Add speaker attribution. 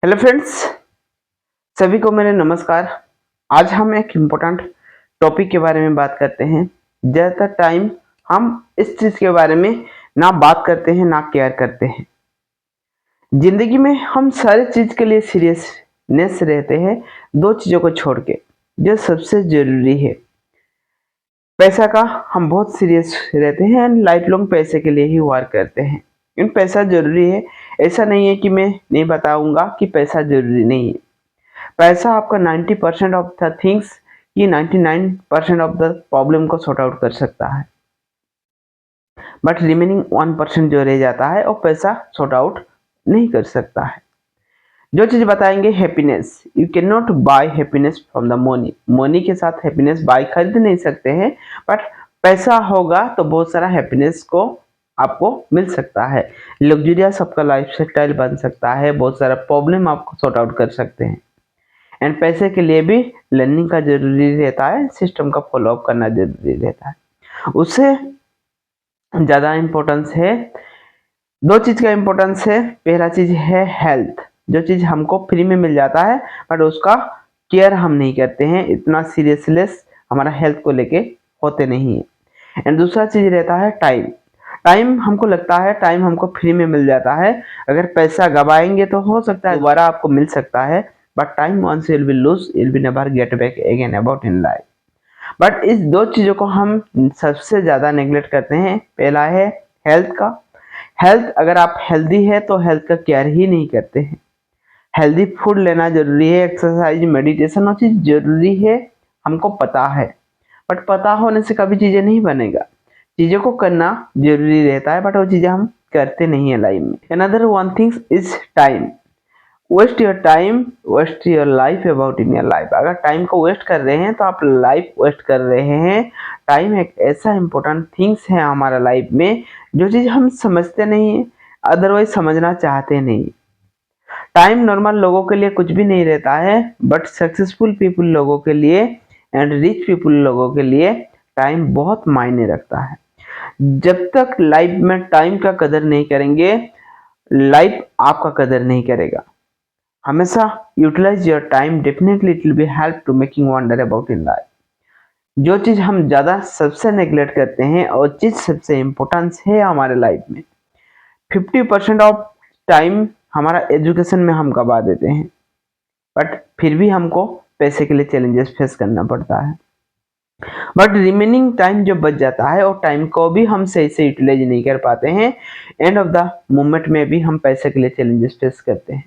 Speaker 1: Hello friends, सभी को मेरे नमस्कार। आज हम एक इम्पोर्टेंट टॉपिक के बारे में बात करते हैं। ज़्यादातर टाइम हम इस चीज़ के बारे में ना बात करते हैं ना केयर करते हैं। जिंदगी में हम सारी चीज़ के लिए सीरियसनेस रहते हैं, दो चीज़ों को छोड़ के। जो सबसे ज़रूरी है पैसा का, हम बहुत सीरियस रहते हैं एंड लाइफ लॉन्ग पैसे के लिए ही वर्क करते हैं। इन पैसा ज़रूरी है, ऐसा नहीं है कि मैं नहीं बताऊंगा कि पैसा ज़रूरी नहीं है। पैसा आपका 90% ऑफ द थिंग्स की 99% ऑफ द प्रॉब्लम को सॉर्ट आउट कर सकता है, बट रिमेनिंग 1% जो रह जाता है वो पैसा सॉर्ट आउट नहीं कर सकता है। जो चीज़ बताएंगे happiness, you can not buy happiness from the money. Money के साथ हैप्पीनेस बाय खरीद नहीं सकते हैं, बट पैसा होगा तो बहुत सारा हैप्पीनेस को आपको मिल सकता है। लग्जरियस आपका लाइफ स्टाइल बन सकता है, बहुत सारा प्रॉब्लम आपको सॉर्ट आउट कर सकते हैं। एंड पैसे के लिए भी लर्निंग का जरूरी रहता है, सिस्टम का फॉलोअप करना जरूरी रहता है। उससे ज़्यादा इम्पोर्टेंस है, दो चीज़ का इम्पोर्टेंस है। पहला चीज़ है हेल्थ, जो चीज़ हमको फ्री में मिल जाता है बट उसका केयर हम नहीं करते हैं, इतना सीरियसनेस हमारा हेल्थ को लेके होते नहीं है। एंड दूसरा चीज़ रहता है टाइम। टाइम हमको लगता है टाइम हमको फ्री में मिल जाता है, अगर पैसा गवाएंगे तो हो सकता है दोबारा आपको मिल सकता है, but time once you'll be lose, you'll be never get back again about in life। But इस दो चीज़ों को हम सबसे ज़्यादा नेग्लेक्ट करते हैं। पहला है हेल्थ का। हेल्थ, अगर आप हेल्दी है तो हेल्थ का केयर ही नहीं करते हैं। हेल्दी फूड लेना जरूरी है, एक्सरसाइज मेडिटेशन वो चीज़ जरूरी है, हमको पता है, बट पता होने से कभी चीज़ें नहीं बनेगा। चीज़ों को करना जरूरी रहता है, बट वो चीज़ें हम करते नहीं है लाइफ में। Another one things is time. Waste your time, waste your life about in your life. अगर टाइम को वेस्ट कर रहे हैं तो आप लाइफ वेस्ट कर रहे हैं। टाइम एक ऐसा इंपॉर्टेंट थिंग्स है हमारा लाइफ में, जो चीज़ हम समझते नहीं है, अदरवाइज समझना चाहते नहीं। टाइम नॉर्मल लोगों के लिए कुछ भी नहीं रहता है, बट सक्सेसफुल पीपल लोगों के लिए एंड रिच पीपल लोगों के लिए टाइम बहुत मायने रखता है। जब तक लाइफ में टाइम का कदर नहीं करेंगे, लाइफ आपका कदर नहीं करेगा। हमेशा utilise your time, definitely it will be help to making wonder about in life. जो चीज़ हम ज़्यादा सबसे नेग्लेक्ट करते हैं और चीज़ सबसे इम्पोर्टेंस है हमारे लाइफ में, 50% ऑफ टाइम हमारा एजुकेशन में हम गवा देते हैं, बट फिर भी हमको पैसे के लिए चैलेंजेस फेस करना पड़ता है। बट रिमेनिंग टाइम जो बच जाता है और टाइम को भी हम सही से यूटिलाइज नहीं कर पाते हैं, एंड ऑफ द मोमेंट में भी हम पैसे के लिए चैलेंजेस फेस करते हैं।